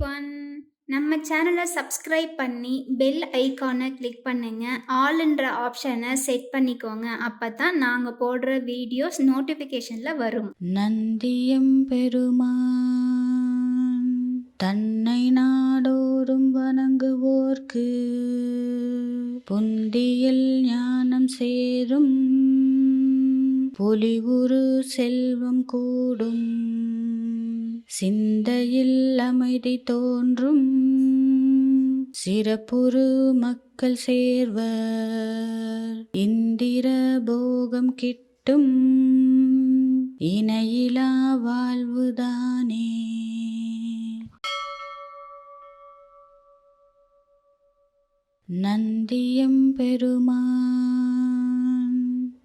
Everyone. நம்ம சேனலை subscribe பண்ணி பெல் ஐகானை கிளிக் பண்ணுங்க. ஆல்ன்ற ஆப்ஷனை செட் பண்ணிக்கோங்க. அப்பதான் நாங்க போடுற வீடியோஸ் நோட்டிஃபிகேஷன்ல வரும். நந்தியம் பெருமான் தன்னை நாடோறும் வணங்குவோர்க்கு புந்தியில் ஞானம் சேரும், பொலிவுறு செல்வம் கூடும், சிந்தையில் அமைதி தோன்றும், சிறப்புறு மக்கள் சேர்வர், இந்திர போகம் கிட்டும், இணையிலா வாழ்வுதானே. நந்தியம் பெருமான்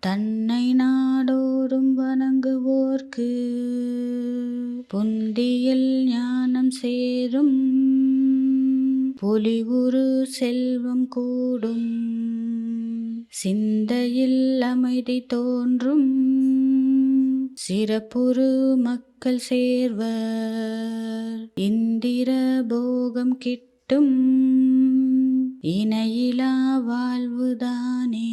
தன்னை நாடோறும் வணங்குவோர்க்கு புந்தியில் ஞானம் சேரும், பொலிவுறு செல்வம் கூடும், சிந்தையில் அமைதி தோன்றும், சிறப்புறு மக்கள் சேர்வர், இந்திர போகம் கிட்டும், இணையிலா வாழ்வுதானே.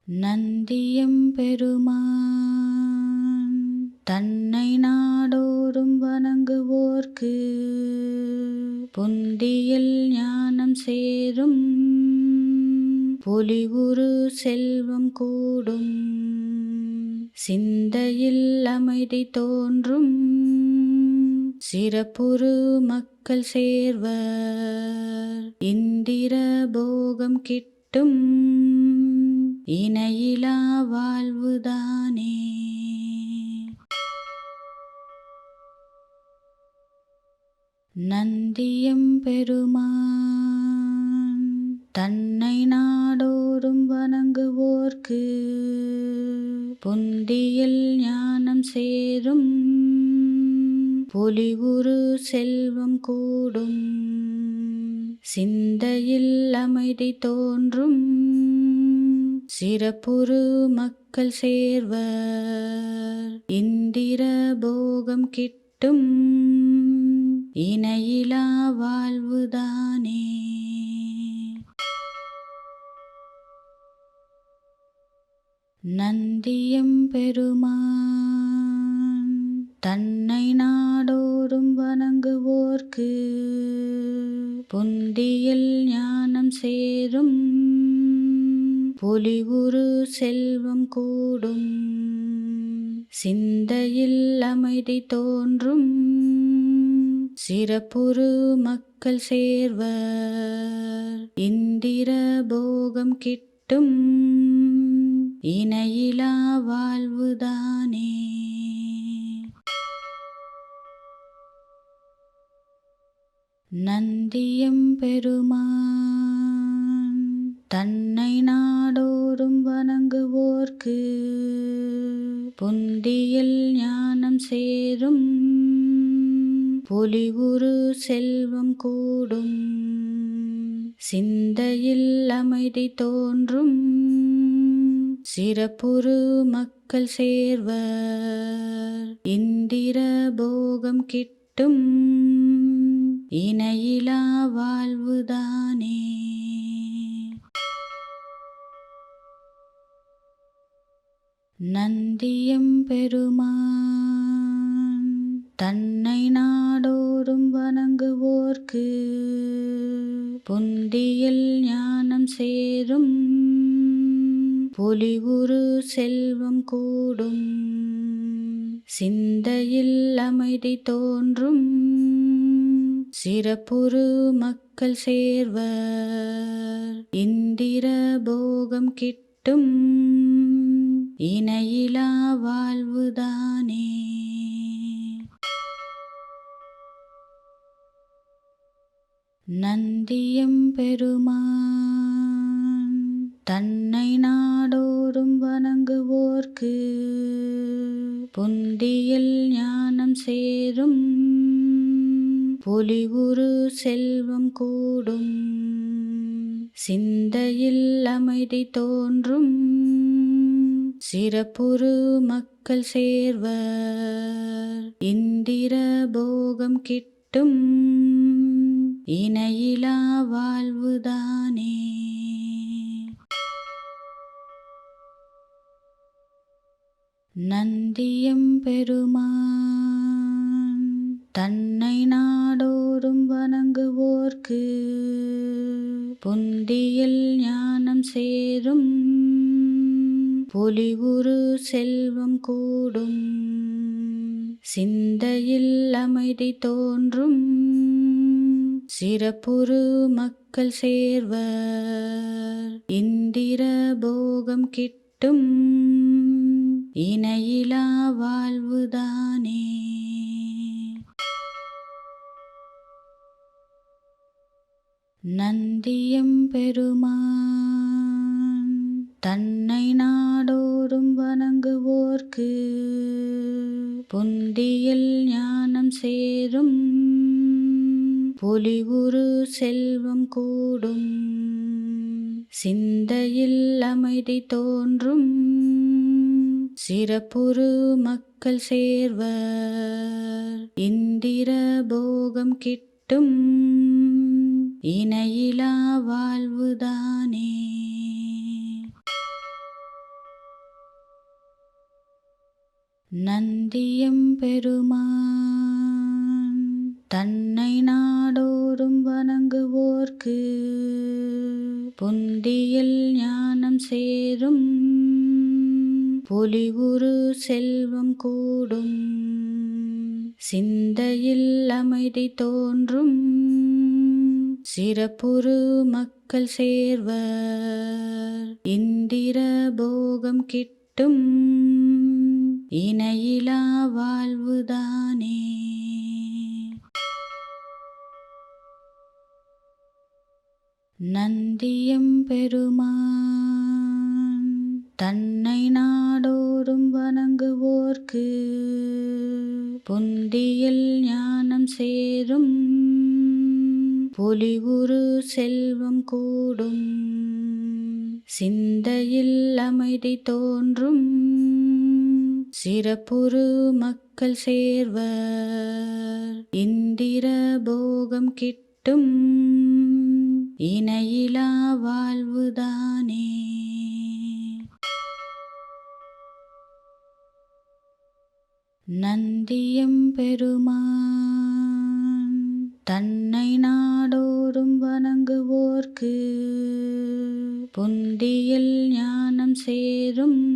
நந்தியம் பெருமான் தன்னை நாடோறும் வணங்குவோர்க்கு புந்தியில் ஞானம் சேரும், பொலிவுறு செல்வம் கூடும், சிந்தையில் அமைதி தோன்றும், சிறப்புறு மக்கள் சேர்வர், இந்திர போகம் கிட்டும், இணையிலா வாழ்வுதானே. நந்தியம் பெருமான் தன்னை நாடோறும் வணங்குவோர்க்கு புந்தியில் ஞானம் சேரும், பொலிவுறு செல்வம் கூடும், சிந்தையில் அமைதி தோன்றும், சிறப்புறு மக்கள் சேர்வர், இந்திர போகம் கிட்டும், இணையிலா வாழ்வுதானே. நந்தியம் பெருமான் தன்னை நாடோறும் வணங்குவோர்க்கு புந்தியில் ஞானம் சேரும், பொலிவுறு செல்வம் கூடும், சிந்தையில் அமைதி தோன்றும், சிறப்புறு மக்கள் சேர்வர், இந்திர போகம் கிட்டும், இணையிலா வாழ்வுதானே. நந்தியம் பெருமான் தன்னை நாடோறும் வணங்குவோர்க்கு புந்தியில் ஞானம் சேரும், பொலிவுறு செல்வம் கூடும், சிந்தையில் அமைதி தோன்றும், சிறப்புறு மக்கள் சேர்வர், இந்திர போகம் கிட்டும், இணையிலா வாழ்வுதானே. நந்தியம் பெருமான் தன்னை நாடோறும் வணங்குவோர்க்கு புந்தியில் ஞானம் சேரும், பொலிவுறு செல்வம் கூடும், சிந்தையில் அமைதி தோன்றும், சிறப்புறு மக்கள் சேர்வர், இந்திர போகம் கிட்டும், இணையிலா வாழ்வுதானே. நந்தியம் பெருமான் தன்னை நாடோறும் வணங்குவோர்க்கு புந்தியில் ஞானம் சேரும், பொலிவுறு செல்வம் கூடும், சிந்தையில் அமைதி தோன்றும், சிறப்புறு மக்கள் மக்கள் சேர்வர். இந்திர போகம் கிட்டும் இணையிலா வாழ்வுதானே. நந்தியம் பெருமான் தன்னை நாடோறும் வணங்குவோர்க்கு புந்தியில் ஞானம் சேரும். பொலிவுறு செல்வம் கூடும். சிந்தையில் அமைதி தோன்றும். சிறப்புறு மக்கள் சேர்வர். இந்திர போகம் கிட்டும் இணையிலா வாழ்வுதானே. நந்தியம் பெருமான் தன்னை நாடோறும் வணங்குவோர்க்கு புந்தியில் ஞானம் சேரும். பொலிவுறு செல்வம் கூடும். சிந்தையில் அமைதி தோன்றும். சிறப்புறு மக்கள் சேர்வர். இந்திர போகம் கிட்டும் இணையிலா வாழ்வுதானே. நந்தியம் பெருமான் தன்னை நாடோறும் வணங்குவோர்க்கு புந்தியில் ஞானம் சேரும். பொலிவுறு செல்வம் கூடும். சிந்தையில் அமைதி தோன்றும். சிறப்புறு மக்கள் சேர்வர். இந்திர போகம் கிட்டும் இணையிலா வாழ்வுதானே. நந்தியம் பெருமான் தன்னை நாடோறும் வணங்குவோர்க்கு புந்தியில் ஞானம் சேரும். பொலிவுறு செல்வம் கூடும். சிந்தையில் அமைதி தோன்றும். சிறப்புறு மக்கள் சேர்வர். இந்திர போகம் கிட்டும் இணையிலா வாழ்வுதானே. நந்தியம் பெருமான் தன்னை நாடோறும் வணங்குவோர்க்கு புந்தியில் ஞானம் சேரும்.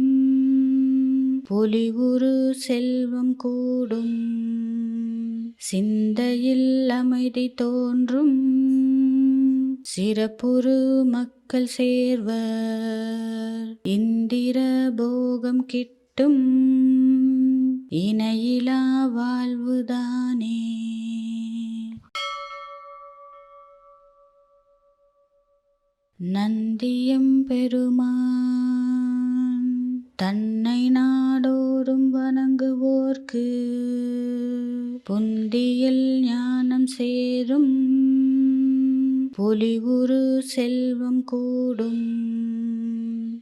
பொலிவுறு செல்வம் கூடும். சிந்தையில் அமைதி தோன்றும். சிறப்புறு மக்கள் சேர்வர். இந்திர போகம் கிட்டும் இணையிலா வாழ்வுதானே. நந்தியம் பெருமான் தன்னை நாடோறும் வணங்குவோர்க்கு புந்தியில் ஞானம் சேரும். பொலிவுறு செல்வம் கூடும்.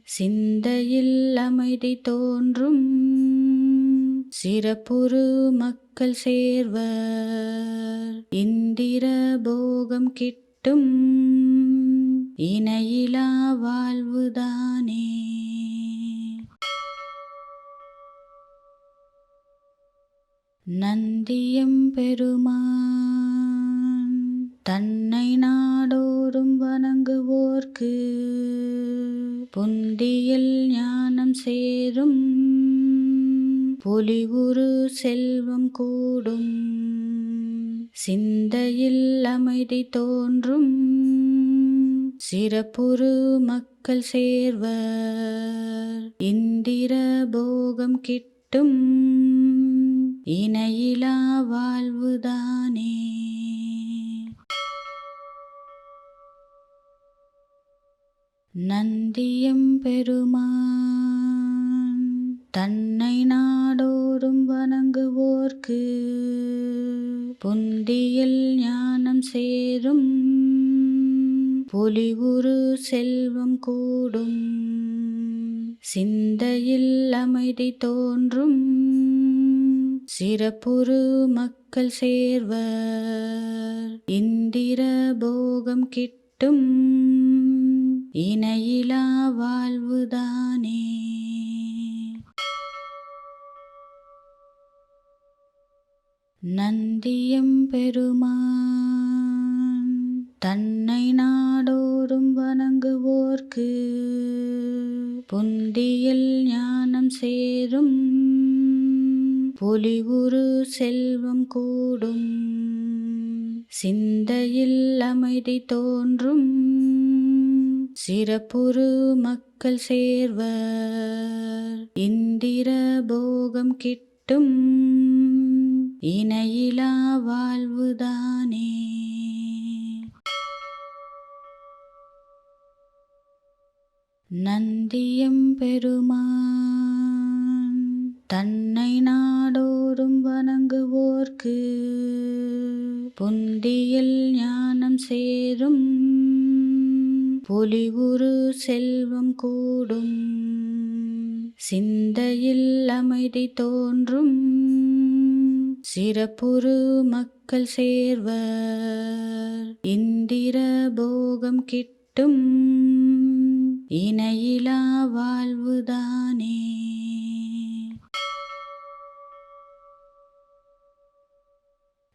சிந்தையில் அமைதி தோன்றும். சிறப்புறு மக்கள் சேர்வர். இந்திர போகம் கிட்டும் இணையிலா வாழ்வுதானே. நந்தியம் பெருமான் தன்னை நாடோறும் வணங்குவோர்க்கு புந்தியில் ஞானம் சேரும். பொலிவுறு செல்வம் கூடும். சிந்தையில் அமைதி தோன்றும். சிறப்புறு மக்கள் சேர்வர். இந்திர போகம் கிட்டும் இணையிலா வாழ்வுதானே. நந்தியம் பெருமான் தன்னை நாடோறும் வணங்குவோர்க்கு புந்தியில் ஞானம் சேரும். பொலிவுறு செல்வம் கூடும். சிந்தையில் அமைதி தோன்றும். சிறப்புறு மக்கள் சேர்வர். இந்திர போகம் கிட்டும். இணையிலா வாழ்வுதானே. நந்தியம் பெருமான் தன்னை நாடோறும் வணங்குவோர்க்கு புந்தியில் ஞானம் சேரும். பொலிவுறு செல்வம் கூடும். சிந்தையில் அமைதி தோன்றும். சிறப்புறு மக்கள் சேர்வர். இந்திர போகம் கிட்டும். இணையிலா வாழ்வுதானே. நந்தியம் பெருமான் தன்னை நாடோறும் வணங்குவோர்க்கு புந்தியில் ஞானம் சேரும். பொலிவுறு செல்வம் கூடும். சிந்தையில் அமைதி தோன்றும். சிறப்புறு மக்கள் சேர்வர். இந்திர போகம் கிட்டும். இணையிலா வாழ்வுதானே.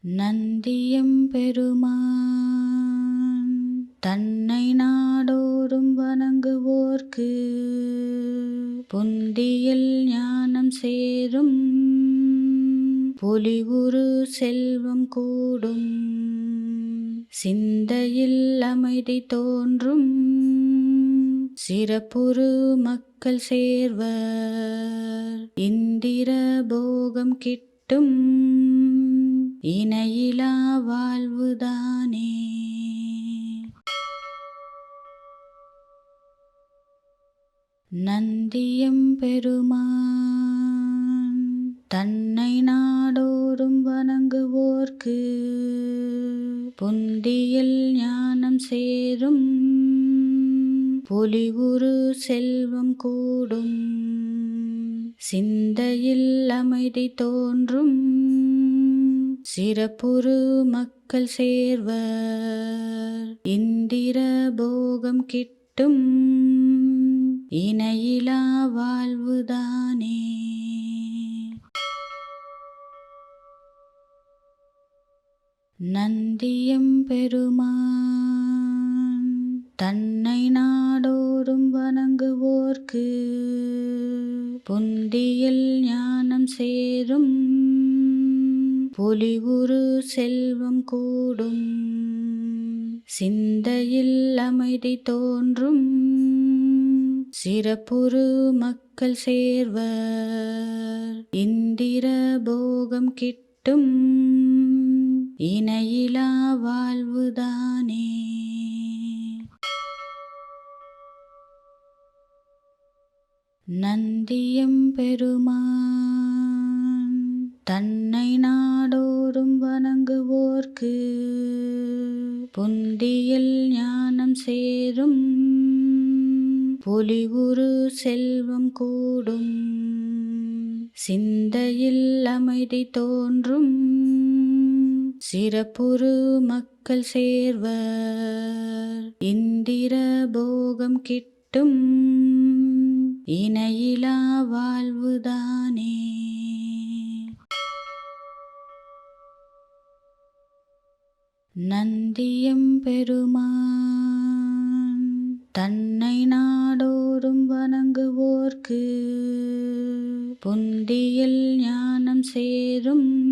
நந்தியம் பெருமான் தன்னை நாடோறும் வணங்குவோர்க்கு புந்தியில் ஞானம் சேரும். பொலிவுறு செல்வம் கூடும். சிந்தையில் அமைதி தோன்றும். சிறப்புறு மக்கள் சேர்வர். இந்திர போகம் கிட்டும். இணையிலா வாழ்வுதானே. நந்தியம் பெருமான் தன்னை நாடோறும் வணங்குவோர்க்கு புந்தியில் ஞானம் சேரும். பொலிவுறு செல்வம் கூடும். சிந்தையில் அமைதி தோன்றும். சிறப்புறு மக்கள் சேர்வர். இந்திர போகம் கிட்டும். இணையிலா வாழ்வுதானே. நந்தியம் பெருமான் தன்னை நாடோறும் வணங்குவோர்க்கு புந்தியில் ஞானம் சேரும். பொலிவுறு செல்வம் கூடும். சிந்தையில் அமைதி தோன்றும். சிறப்புறு மக்கள் சேர்வர். இந்திர போகம் கிட்டும். இணையிலா வாழ்வுதானே. நந்தியம் பெருமான் தன்னை நாடோறும் வணங்குவோர்க்கு புந்தியில் ஞானம் சேரும். பொலிவுறு செல்வம் கூடும். சிந்தையில் அமைதி தோன்றும். சிறப்புறு மக்கள் சேர்வர். இந்திர போகம் கிட்டும். இணையிலா வாழ்வுதானே. நந்தியம் பெருமான் தன்னை நாடோறும் வணங்குவோர்க்கு புந்தியில் ஞானம் சேரும்.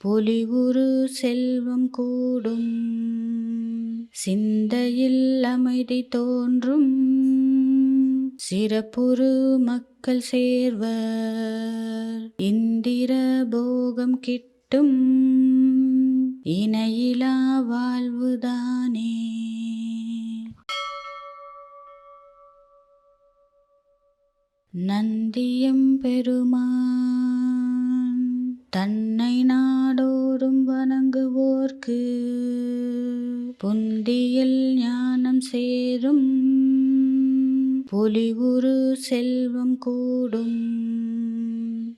பொலிவுறு செல்வம் கூடும். சிந்தையில் அமைதி தோன்றும். சிறப்புறு மக்கள் சேர்வர். இந்திர போகம் கிட்டும். இணையிலா வாழ்வுதானே. நந்தியம் பெருமான் தன்னை நாடோறும் வணங்குவோர்க்கு புந்தியில் ஞானம் சேரும். பொலிவுறு செல்வம் கூடும்.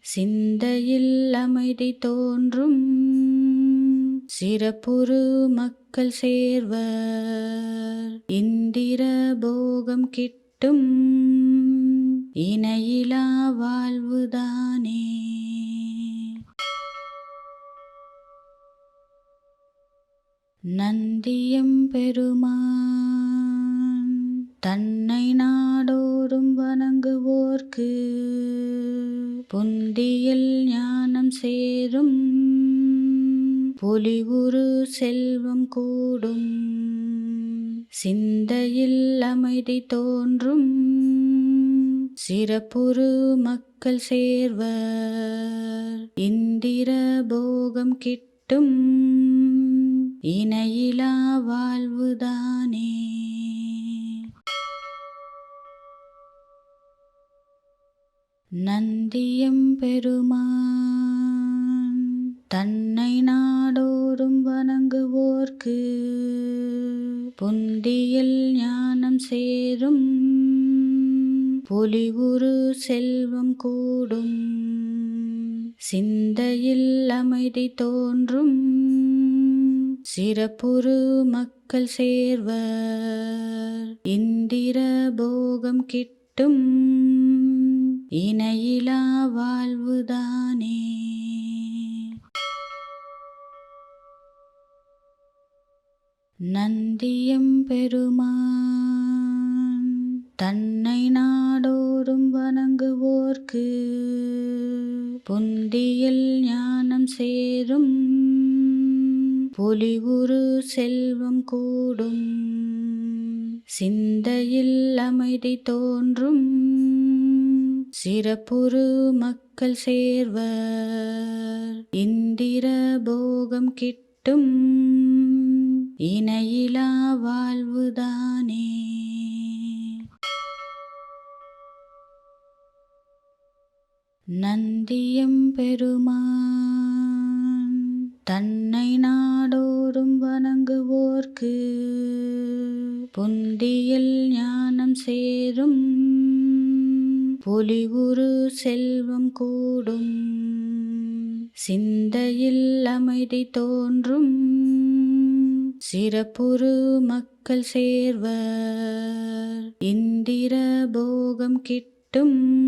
சிந்தையில் அமைதி தோன்றும். சிறப்புறு மக்கள் சேர்வர். இந்திர போகம் கிட்டும். இணையிலா வாழ்வுதானே. நந்தியம் பெருமான் தன்னை நாடோறும் வணங்குவோர்க்கு புந்தியில் ஞானம் சேரும். பொலிவுறு செல்வம் கூடும். சிந்தையில் அமைதி தோன்றும். சிறப்புறு மக்கள் சேர்வர். இந்திர போகம் கிட்டும். இணையிலா வாழ்வுதானே. நந்தியம் பெருமான் தன்னை நாடோறும் வணங்குவோர்க்கு புந்தியில் ஞானம் சேரும். பொலிவுறு செல்வம் கூடும். சிந்தையில் அமைதி தோன்றும். சிறப்புறு மக்கள் சேர்வர். இந்திர போகம் கிட்டும். இணையிலா வாழ்வுதானே. நந்தியம் பெருமான் தன்னை நாடோறும் வணங்குவோர்க்கு புந்தியில் ஞானம் சேரும். பொலிவுறு செல்வம் கூடும். சிந்தையில் அமைதி தோன்றும். சிறப்புறு மக்கள் சேர்வர். இந்திர போகம் கிட்டும். இணையிலா வாழ்வுதானே. நந்தியம் பெருமான் தன்னை நாடோறும் வணங்குவோர்க்கு புந்தியில் ஞானம் சேரும். பொலிவுறு செல்வம் கூடும். சிந்தையில் அமைதி தோன்றும். சிறப்புறு மக்கள் சேர்வர். இந்திர போகம் கிட்டும்.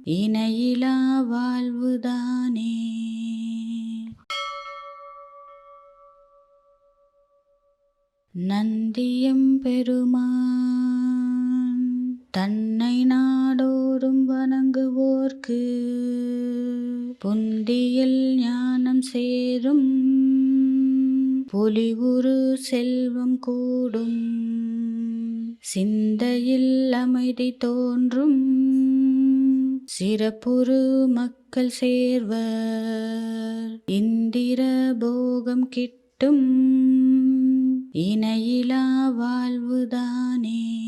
இணையிலா வாழ்வுதானே. நந்தியம் பெருமான் தன்னை நாடோறும் வணங்குவோர்க்கு புந்தியில் ஞானம் சேரும். பொலிவுறு செல்வம் கூடும். சிந்தையில் அமைதி தோன்றும். சிறப்புறு மக்கள் சேர்வர். இந்திர போகம் கிட்டும். இணையிலா வாழ்வுதானே.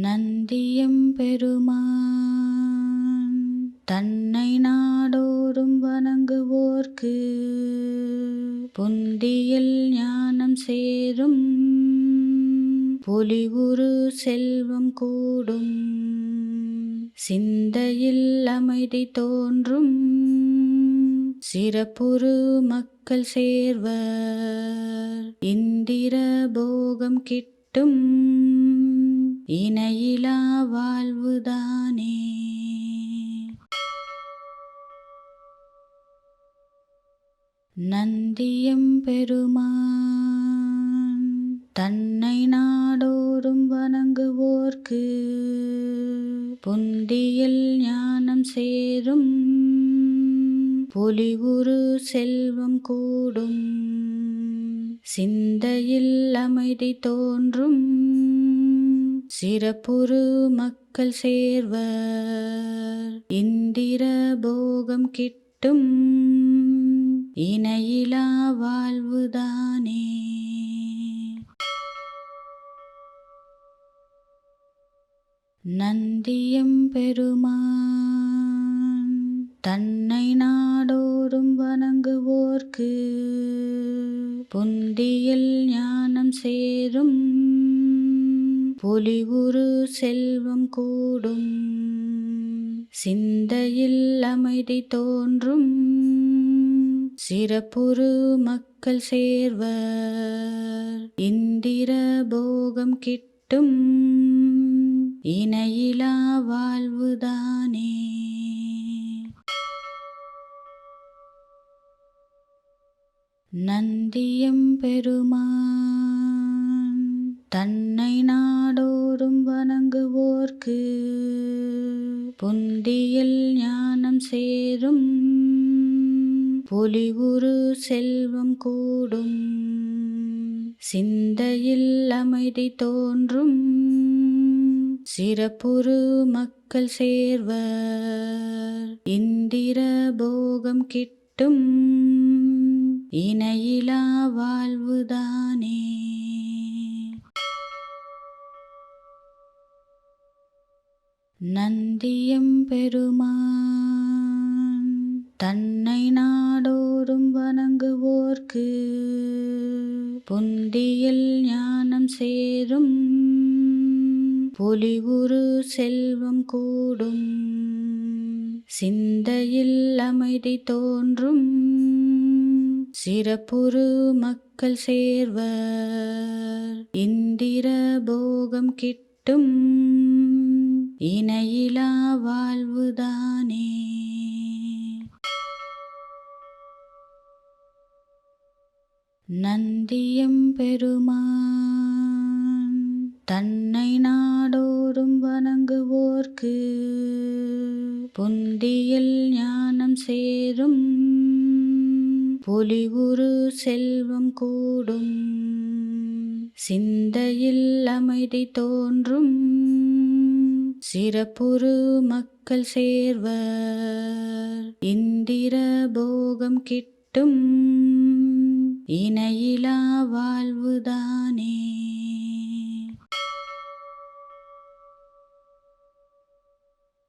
நந்தியம் பெருமான் தன்னை நாடோறும் வணங்குவோர்க்கு புந்தியில் ஞானம் சேரும். பொலிவுறு செல்வம் கூடும். சிந்தையில் அமைதி தோன்றும். சிறப்புறு மக்கள் சேர்வர். இந்திர போகம் கிட்டும். இணையிலா வாழ்வுதானே. நந்தியம் பெருமான் தன்னை நாடோறும் வணங்குவோர்க்கு புந்தியில் ஞானம் சேரும். பொலிவுறு செல்வம் கூடும். சிந்தையில் அமைதி தோன்றும். சிறப்புறு மக்கள் சேர்வர். இந்திர போகம் கிட்டும். இணையிலா வாழ்வுதானே. நந்தியம் பெருமான் தன்னை நாடோறும் வணங்குவோர்க்கு புந்தியில் சேரும் பொலிவுறு செல்வம் கூடும் சிந்தையில் அமைதி தோன்றும் சிறப்புறு மக்கள் சேர்வர் இந்திர போகம் கிட்டும் இணையிலா வாழ்வுதானே. நந்தியம் பெருமான் தன்னை நாடோறும் வணங்குவோர்க்கு புந்தியில் ஞானம் சேரும் பொலிவுறு செல்வம் கூடும் சிந்தையில் அமைதி தோன்றும் சிறப்புறு மக்கள் சேர்வர் இந்திர போகம் கிட்டும் இணையிலா வாழ்வுதானே. நந்தியம் பெருமான் தன்னை நாடோறும் வணங்குவோர்க்கு புந்தியில் ஞானம் சேரும் பொலிவுறு செல்வம் கூடும் சிந்தையில் அமைதி தோன்றும் சிறப்புறு மக்கள் சேர்வர் இந்திர போகம் கிட்டும் இணையிலா வாழ்வுதானே. நந்தியம் பெருமான் தன்னை நாடோறும் வணங்குவோர்க்கு புந்தியில் ஞானம் சேரும் பொலிவுறு செல்வம் கூடும் சிந்தையில் அமைதி தோன்றும் சிறப்புறு மக்கள் சேர்வர் இந்திர போகம் கிட்டும் இணையிலா வாழ்வுதானே.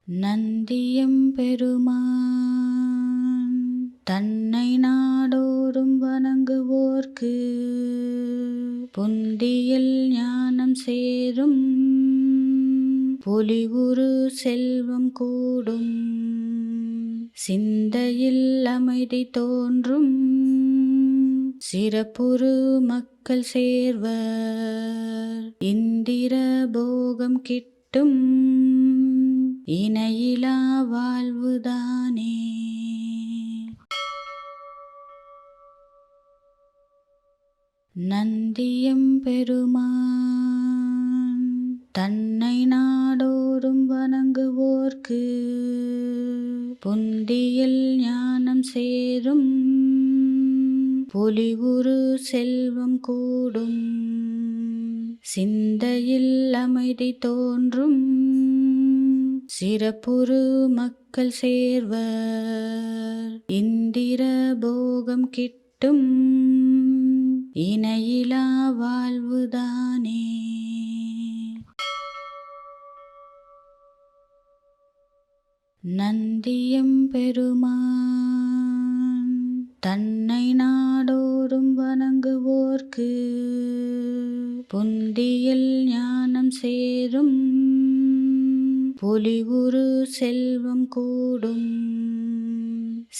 நந்தியம் பெருமான் தன்னை நாடோறும் வணங்குவோர்க்கு புந்தியில் ஞானம் சேரும் பொலிவுறு செல்வம் கூடும் சிந்தையில் அமைதி தோன்றும் சிறப்புறு மக்கள் சேர்வர் இந்திர போகம் கிட்டும் இணையிலா வாழ்வுதானே. நந்தியம் பெருமான் தன்னை நாடோறும் வணங்குவோர்க்கு புந்தியில் ஞானம் சேரும் பொலிவுறு செல்வம் கூடும் சிந்தையில் அமைதி தோன்றும் சிறப்புறு மக்கள் சேர்வர் இந்திர போகம் கிட்டும் இணையிலா வாழ்வுதானே. நந்தியம் பெருமான் தன்னை நாடோறும் வணங்குவோர்க்கு புந்தியில் ஞானம் சேரும் பொலிவுறு செல்வம் கூடும்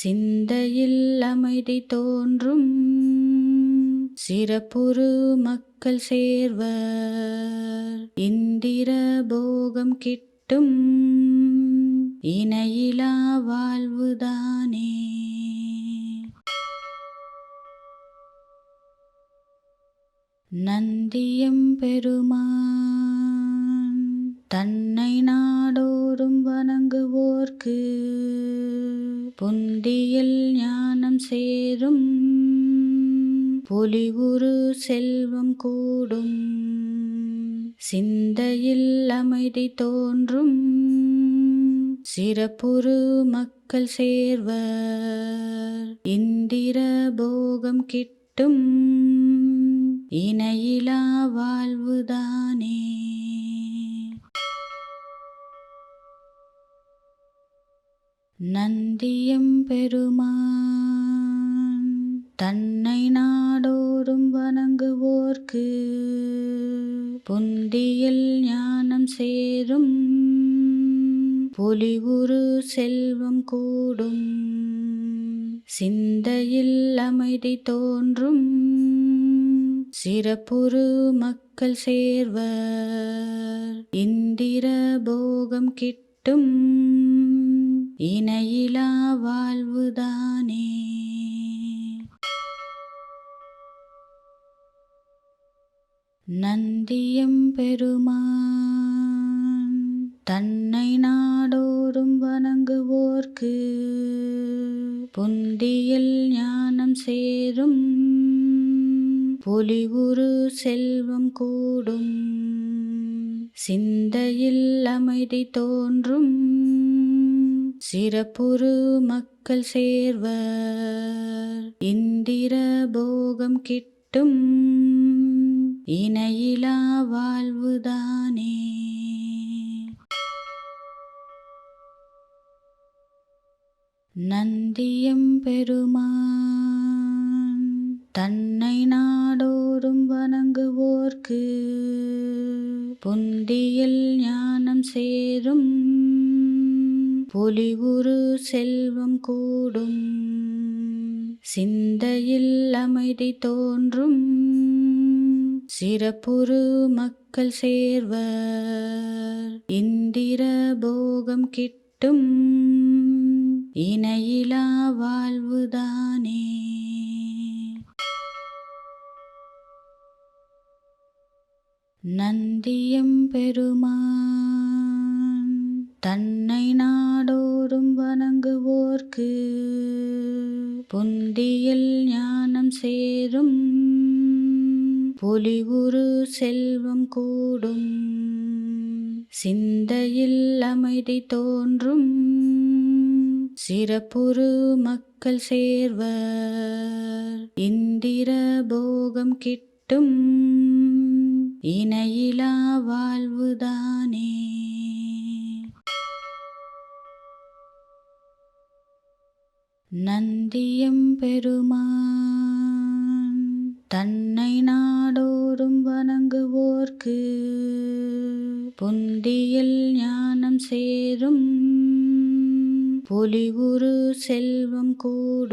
சிந்தையில் அமைதி தோன்றும் சிறப்புறு மக்கள் சேர்வர் இந்திர போகம் கிட்டும் இணையிலா வாழ்வுதானே. நந்தியம் பெருமான் தன்னை நாடோறும் வணங்குவோர்க்கு புந்தியில் ஞானம் சேரும் பொலிவுறு செல்வம் கூடும் சிந்தையில் அமைதி தோன்றும் சிறப்புறு மக்கள் சேர்வர் இந்திர போகம் கிட்டும் இணையிலா வாழ்வுதானே. நந்தியம் பெருமான் தன்னை நாடோறும் வணங்குவோர் வணங்குவோர்க்கு பொந்தியில் ஞானம் சேரும் பொலிவுறு செல்வம் கூடும் சிந்தையில் அமைதி தோன்றும் சிறப்புறு மக்கள் சேர்வர் இந்திர போகம் கிட்டும் இணையிலா வாழ்வுதானே. நந்தியம் பெருமான் தன்னை நாடோறும் வணங்குவோர்க்கு பொந்தியில் ஞானம் சேரும் பொலிவுறு செல்வம் கூடும் சிந்தையில் அமைதி தோன்றும் சிறப்புறு மக்கள் சேர்வர் இந்திர போகம் கிட்டும் இணையிலா வாழ்வுதானே. நந்தியம் பெருமான் தன்னை நாடோறும் வணங்குவோர்க்கு பொந்தியில் ஞானம் சேரும் பொலிவுறு செல்வம் கூடும் சிந்தையில் அமைதி தோன்றும் சிறப்புறு மக்கள் சேர்வர் இந்திர போகம் கிட்டும் இணையிலா வாழ்வுதானே. நந்தியம் பெருமான் தன்னை நாடோறும் வணங்குவோர்க்கு பொந்தியில் ஞானம் சேரும் பொலிவுறு செல்வம் கூடும் சிந்தையில் அமைதி தோன்றும் சிறப்புறு மக்கள் சேர்வர் இந்திர போகம் கிட்டும் இணையிலா வாழ்வுதானே. நந்தியம் பெருமான் தன்னை நாடோறும் வணங்குவோர்க்கு பொந்தியில் ஞானம் சேரும் பொலிவுறு செல்வம் கூடும்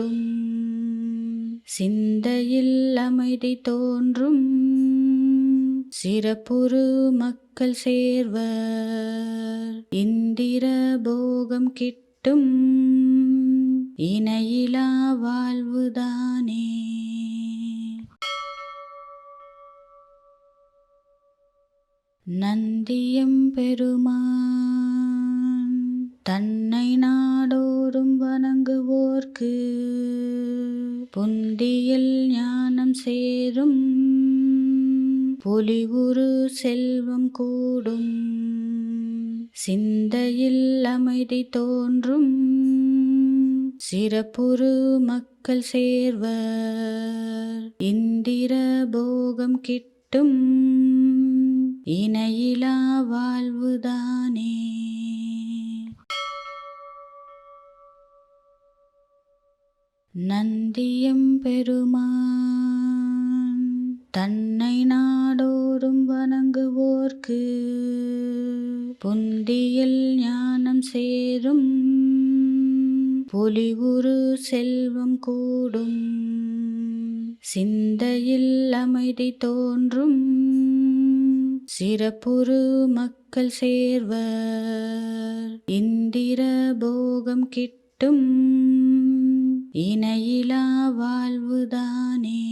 சிந்தையில் அமைதி தோன்றும் சிறப்புறு மக்கள் சேர்வர் இந்திர போகம் கிட்டும் இணையிலா வாழ்வுதானே. நந்தியம் பெருமான் தன்னை நாடோறும் வணங்குவோர்க்கு பொந்தியில் ஞானம் சேரும் பொலிவுறு செல்வம் கூடும் சிந்தையில் அமைதி தோன்றும் சிறப்புறு மக்கள் சேர்வர் இந்திர போகம் கிட்டும் இணையிலா வாழ்வுதானே. நந்தியம் பெருமான் தன்னை நாடோறும் வணங்குவோர்க்கு பொந்தியில் ஞானம் சேரும் பொலிவுறு செல்வம் கூடும் சிந்தையில் அமைதி தோன்றும் சிறப்புறு மக்கள் சேர்வர் இந்திர போகம் கிட்டும் இணையிலா வாழ்வுதானே. நந்தியம் பெருமான் தன்னை நாடோறும் வணங்குவோர்க்கு பொந்தியில் ஞானம் சேரும் பொலிவுறு செல்வம் கூடும் சிந்தையில் அமைதி தோன்றும் சிறப்புறு மக்கள் சேர்வர் இந்திர போகம் கிட்டும் இணையிலா வாழ்வுதானே.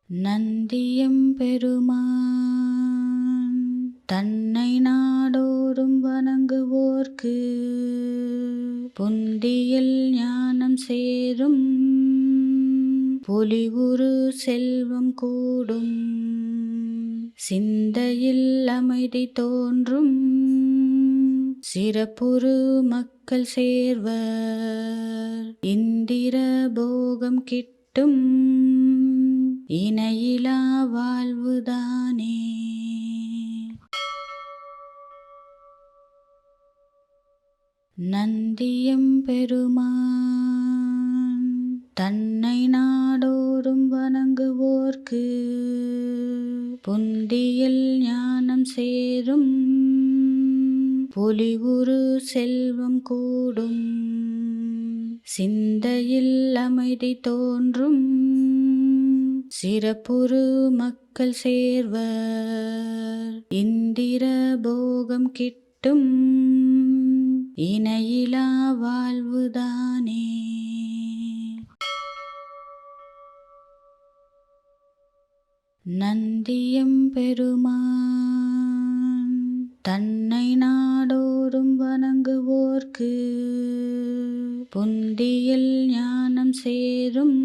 நந்தியம் பெருமான் தன்னை நாடோறும் வணங்குவோர்க்கு பொந்தியில் ஞானம் சேரும் பொலிவுறு செல்வம் கூடும் சிந்தையில் அமைதி தோன்றும் சிறப்புறு மக்கள் சேர்வர் இந்திர போகம் கிட்டும் நந்தியம் தன்னை நாடோறும் வணங்குவோர்க்கு பொந்தியில் ஞானம் சேரும் பொலிவுறு செல்வம் கூடும் சிந்தையில் அமைதி தோன்றும் சிறப்புறு மக்கள் சேர்வர் இந்திர போகம் கிட்டும் இணையிலா வாழ்வுதானே. நந்தியம் பெருமான் தன்னை நாடோறும் வணங்குவோர்க்கு புந்தியில் ஞானம் சேரும், பொலிவுறு செல்வம் கூடும், சிந்தையில் அமைதி தோன்றும், சிறப்புறு மக்கள் சேர்வர், இந்திர போகம் கிட்டும், இணையிலா வாழ்வுதானே. நந்தியம் பெருமான் தன்னை நாடோறும் வணங்குவோர்க்கு புந்தியில் ஞானம் சேரும்,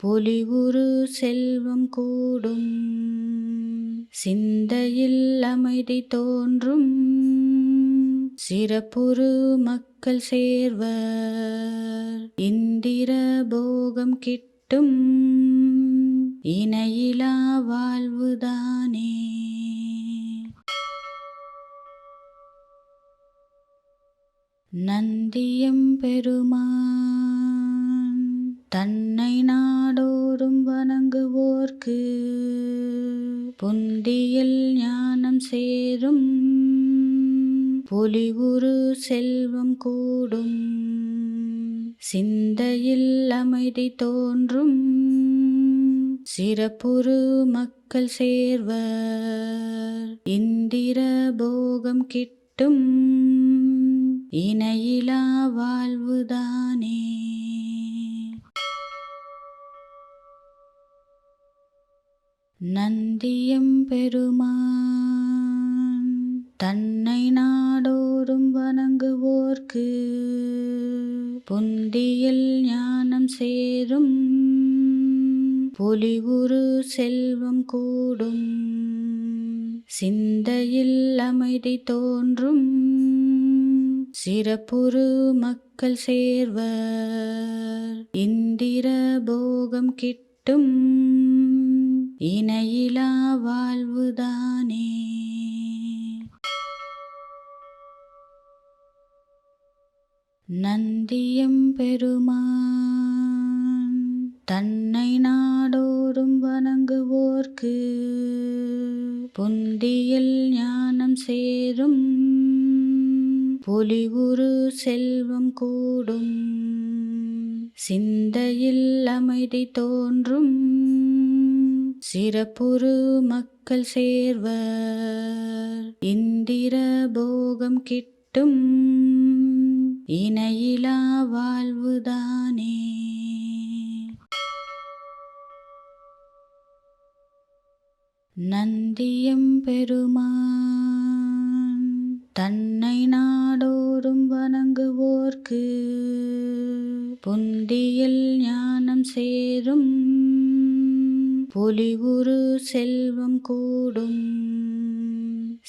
பொலிவுறு செல்வம் கூடும், சிந்தையில் அமைதி தோன்றும், சிறப்புறு மக்கள் சேர்வர், இந்திர போகம் கிட்டும், இணையிலா வாழ்வுதானே. நந்தியம் பெருமான் தன்னை நாடோறும் வணங்குவோர்க்கு புந்தியில் ஞானம் சேரும், பொலிவுறு செல்வம் கூடும், சிந்தையில் அமைதி தோன்றும், சிறப்புறு மக்கள் சேர்வர், இந்திர போகம் கிட்டும், இணையிலா வாழ்வுதானே. நந்தியம் பெருமான் தன்னை நாடோறும் வணங்குவோர்க்கு புந்தியில் ஞானம் சேரும், பொலிவுறு செல்வம் கூடும், சிந்தையில் அமைதி தோன்றும், சிறப்புறு மக்கள் சேர்வர், இந்திர போகம் கிட்டும், இணையிலா வாழ்வுதானே. நந்தியம் பெருமான் தன்னை நாடோறும் வணங்குவோர்க்கு புந்தியில் ஞானம் சேரும், பொலிவுறு செல்வம் கூடும், சிந்தையில் அமைதி தோன்றும், சிறப்புறு மக்கள் சேர்வர், இந்திர போகம் கிட்டும், இணையிலா வாழ்வுதானே. நந்தியம் பெருமான் தன்னை நாடோறும் வணங்குவோர்க்கு புந்தியில் ஞானம் சேரும், பொலிவுறு செல்வம் கூடும்,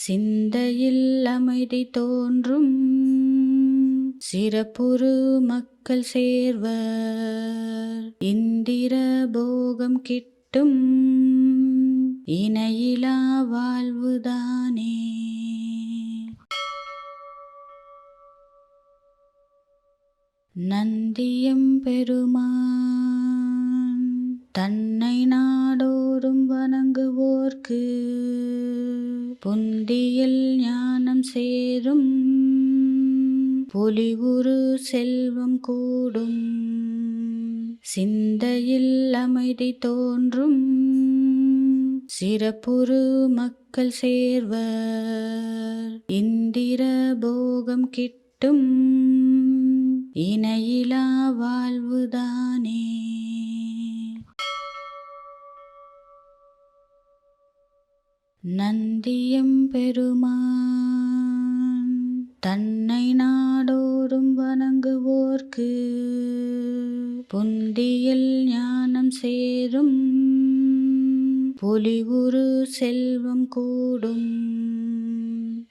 சிந்தையில் அமைதி தோன்றும், சிறப்புறு மக்கள் சேர்வர், இந்திர போகம் கிட்டும், இணையிலா வாழ்வுதானே. நந்தியம் பெருமான் தன்னை நாடோறும் வணங்குவோர்க்கு புந்தியில் ஞானம் சேரும், பொலிவுறு செல்வம் கூடும், சிந்தையில் அமைதி தோன்றும், சிறப்புறு மக்கள் சேர்வர், இந்திர போகம் கிட்டும், இணையிலா வாழ்வுதானே. நந்தியம் பெருமான் தன்னை நாடோறும் வணங்குவோர்க்கு புந்தியில் ஞானம் சேரும், பொலிவுறு செல்வம் கூடும்,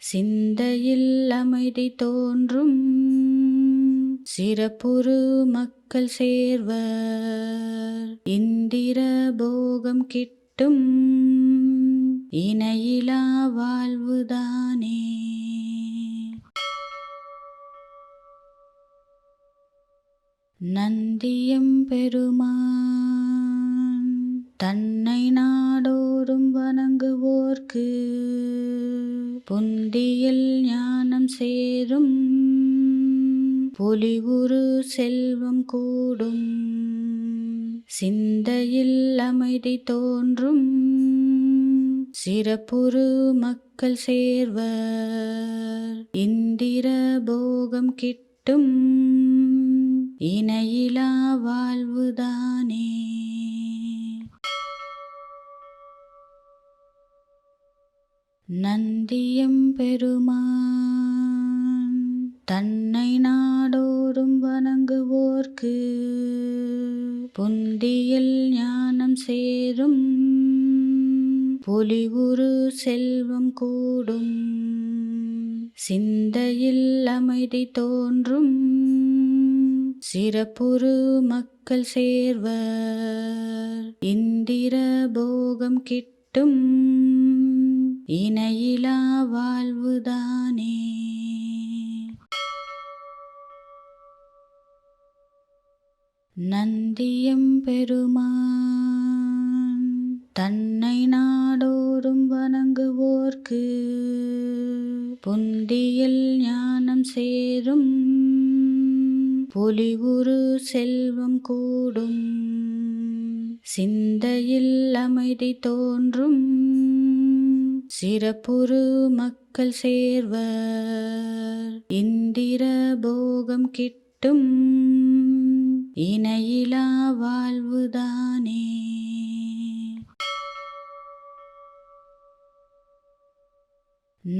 சிந்தையில் அமைதி தோன்றும், சிறப்புறு மக்கள் சேர்வர், இந்திர போகம் கிட்டும், இணையிலா வாழ்வுதானே. நந்தியம் பெருமான் தன்னை நாடோறும் வணங்குவோர்க்கு புந்தியில் ஞானம் சேரும் பொலிவுறு செல்வம் கூடும் சிந்தையில் அமைதி தோன்றும் சிறப்புறு மக்கள் சேர்வர் இந்திர போகம் கிட்டும் இணையிலா வாழ்வுதானே. நந்தியம் பெருமான் தன்னை நாடோறும் வணங்குவோர்க்கு புந்தியில் ஞானம் சேரும் பொலிவுறு செல்வம் கூடும் சிந்தையில் அமைதி தோன்றும் சிறப்புறு மக்கள் சேர்வர் இந்திர போகம் கிட்டும் இணையிலா வாழ்வுதானே. நந்தியம் பெருமான் தன்னை நாடோறும் வணங்குவோர்க்கு புந்தியில் ஞானம் சேரும் பொலிவுறு செல்வம் கூடும் சிந்தையில் அமைதி தோன்றும் சிறப்புறு மக்கள் சேர்வர் இந்திர போகம் கிட்டும் இணையிலா வாழ்வுதானே.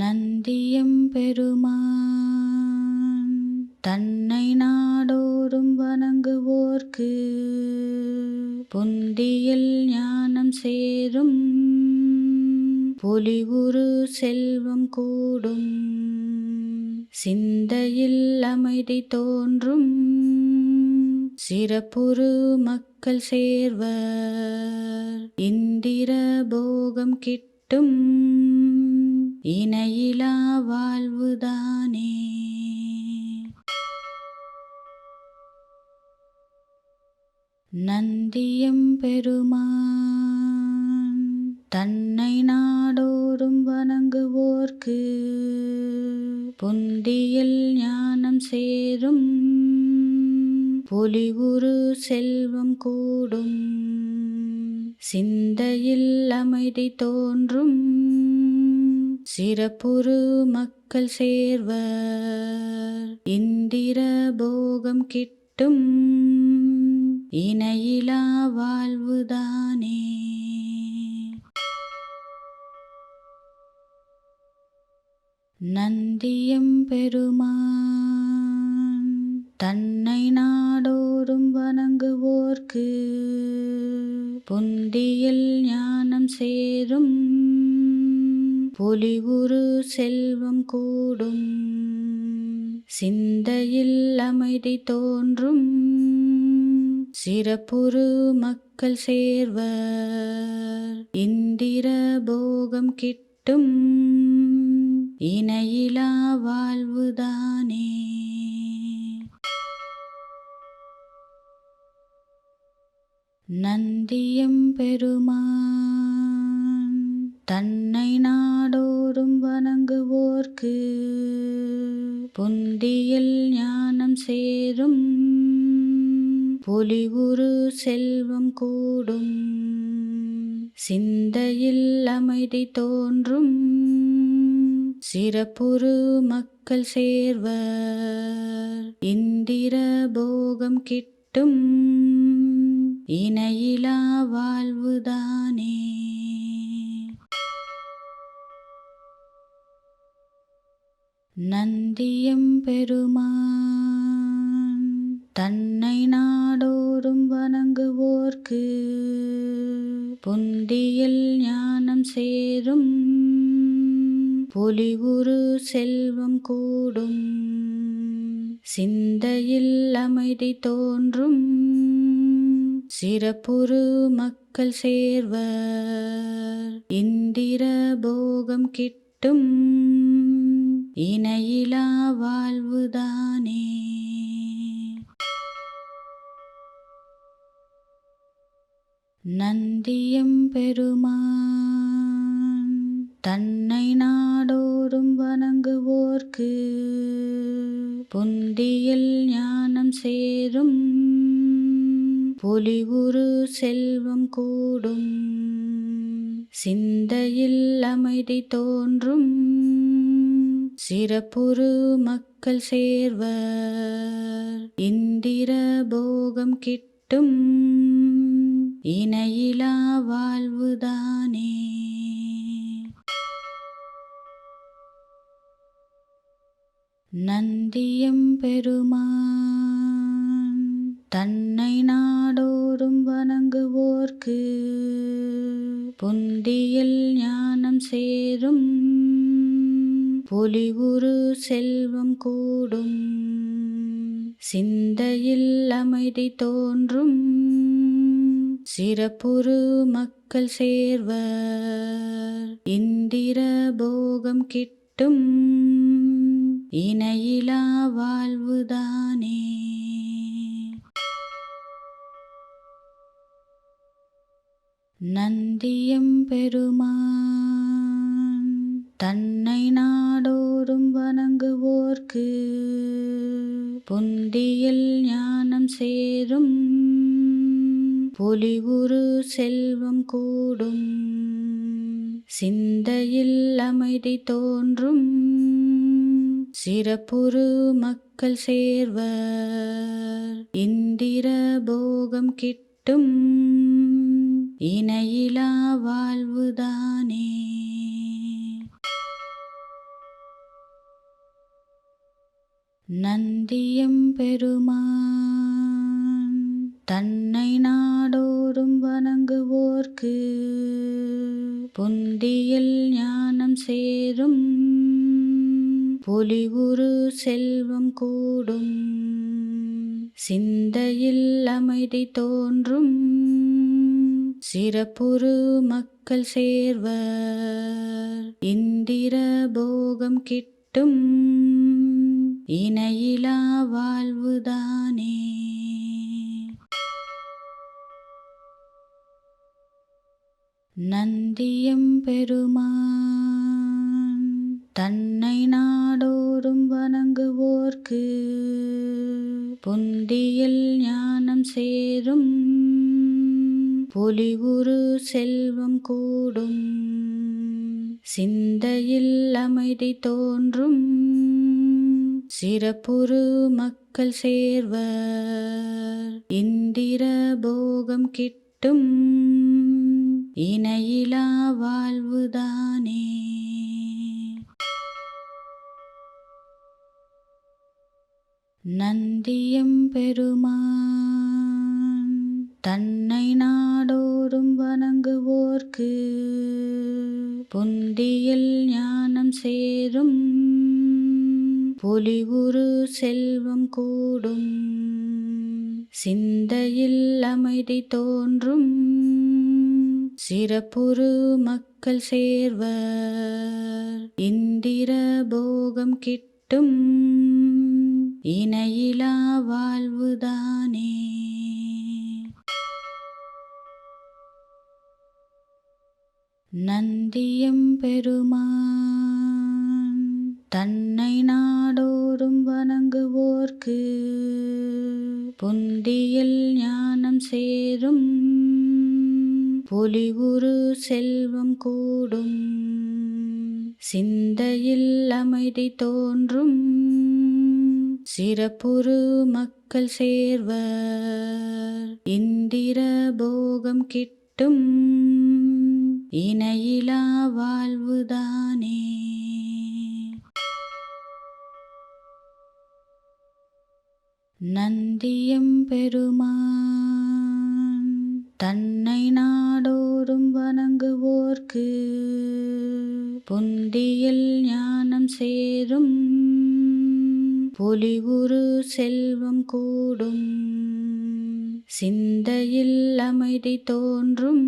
நந்தியம் பெருமான் தன்னை நாடோறும் வணங்குவோர்க்கு புந்தியில் ஞானம் சேரும் பொலிவுறு செல்வம் கூடும் சிந்தையில் அமைதி தோன்றும் சிறப்புறு மக்கள் சேர்வர் இந்திர போகம் கிட்டும் இணையிலா வாழ்வுதானே. நந்தியம் பெருமான் தன்னை நாடோறும் வணங்குவோர்க்கு புந்தியில் ஞானம் சேரும் பொலிவுறு செல்வம் கூடும் சிந்தையில் அமைதி தோன்றும் சிறப்புறு மக்கள் சேர்வர் இந்திர போகம் கிட்டும் இணையிலா வாழ்வுதானே. நந்தியம் பெருமான் தன்னை நாடோறும் வணங்குவோர்க்கு புந்தியில் ஞானம் சேரும் பொலிவுறு செல்வம் கூடும் சிந்தையில் அமைதி தோன்றும் சிறப்புறு மக்கள் சேர்வர் இந்திர போகம் கிட்டும் இணையிலா வாழ்வுதானே. நந்தியம் பெருமான் தன்னை நாடோறும் வணங்குவோர்க்கு புந்தியில் ஞானம் சேரும் பொலிவுறு செல்வம் கூடும் சிந்தையில் அமைதி தோன்றும் சிறப்புறு மக்கள் சேர்வர் இந்திர போகம் கிட்டும் இணையிலா வாழ்வுதானே. நந்தியம் பெருமான் தன்னை நாடோறும் வணங்குவோர்க்கு புந்தியில் ஞானம் சேரும் பொலிவுறு செல்வம் கூடும் சிந்தையில் அமைதி தோன்றும் சிறப்புறு மக்கள் சேர்வர் இந்திர போகம் கிட்டும் இணையிலா வாழ்வுதானே. நந்தியம் பெருமான் தன்னை நாடோறும் வணங்குவோர்க்கு புந்தியில் ஞானம் சேரும் பொலிவுறு செல்வம் கூடும் சிந்தையில் அமைதி தோன்றும் சிறப்புறு மக்கள் சேர்வர் இந்திர போகம் கிட்டும் இணையிலா வாழ்வுதானே. வாழ்வுதானே. நந்தியம் பெருமான் தன்னை நாடோறும் வணங்குவோர்க்கு புந்தியில் ஞானம் சேரும் பொலிவுறு செல்வம் கூடும் சிந்தையில் அமைதி தோன்றும் சிறப்புறு மக்கள் சேர்வர் இந்திர போகம் கிட்டும் இணையிலா வாழ்வுதானே. நந்தியம் பெருமான் தன்னை நாடோறும் வணங்குவோர்க்கு புந்தியில் ஞானம் சேரும் பொலிவுறு செல்வம் கூடும் சிந்தையில் அமைதி தோன்றும் சிறப்புறு மக்கள் சேர்வர் இந்திர போகம் கிட்டும் இணையிலா வாழ்வுதானே. நந்தியம் பெருமான் தன்னை நாடோறும் வணங்குவோர்க்கு புந்தியில் ஞானம் சேரும் பொலிவுறு செல்வம் கூடும் சிந்தையில் அமைதி தோன்றும் சிறப்புறு மக்கள் சேர்வர் இந்திர போகம் கிட்டும் இணையிலா வாழ்வுதானே. நந்தியம் பெருமான் தன்னை நாடோறும் வணங்குவோர்க்கு புந்தியில் ஞானம் சேரும் பொலிவுறு செல்வம் கூடும் சிந்தையில் அமைதி தோன்றும் சிறப்புறு மக்கள் சேர்வர் இந்திர போகம் கிட்டும் இணையிலா வாழ்வுதானே. நந்தியம் பெருமான் தன்னை நாடோறும் வணங்குவோர்க்கு புந்தியில் ஞானம் சேரும் பொலிவுறு செல்வம் கூடும் சிந்தையில் அமைதி தோன்றும் சிறப்புறு மக்கள் சேர்வர் இந்திர போகம் கிட்டும் இணையிலா வாழ்வுதானே. நந்தியம் பெருமான் தன்னை நாடோறும் வணங்குவோர்க்கு புந்தியில் ஞானம் சேரும் பொலிவுறு செல்வம் கூடும் சிந்தையில் அமைதி தோன்றும் சிறப்புறு மக்கள் சேர்வர் இந்திர போகம் கிட்டும் இணையிலா வாழ்வுதானே. நந்தியம் பெருமான் தன்னை நாடோறும் வணங்குவோர்க்கு புந்தியில் ஞானம் சேரும் பொலிவுறு செல்வம் கூடும் சிந்தையில் அமைதி தோன்றும் சிறப்புறு மக்கள் சேர்வர் இந்திர போகம் கிட்டும் இணையிலா வாழ்வுதானே. நந்தியம் பெருமான் தன்னை நாடோறும் வணங்குவோர்க்கு புந்தியில் ஞானம் சேரும் பொலிவுறு செல்வம் கூடும் சிந்தையில் அமைதி தோன்றும் சிறப்புறு மக்கள் சேர்வர் இந்திர போகம் கிட்டும் இணையிலா வாழ்வுதானே. நந்தியம் பெருமான் தன்னை நாடோறும் வணங்குவோர்க்கு புந்தியில் ஞானம் சேரும் பொலிவுறு செல்வம் கூடும் சிந்தையில் அமைதி தோன்றும் சிறப்புறு மக்கள் சேர்வர் இந்திர போகம் கிட்டும் கிட்டும், இணையிலா வாழ்வுதானே. நந்தியம் பெருமான் தன்னை நாடோறும் வணங்குவோர்க்கு புந்தியில் ஞானம் சேரும், பொலிவுறு செல்வம் கூடும், சிந்தையில் அமைதி தோன்றும்,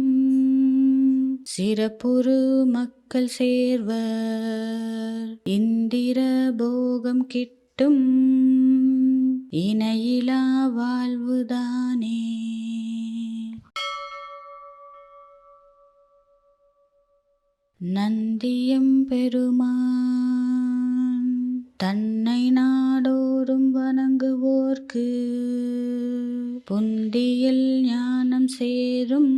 சிறப்புறு மக்கள் சேர்வர், இந்திர போகம் கிட்டும், இணையிலா வாழ்வுதானே. நந்தியம் பெருமான் தன்னை நாடோறும் வணங்குவோர்க்கு புந்தியில் ஞானம் சேரும்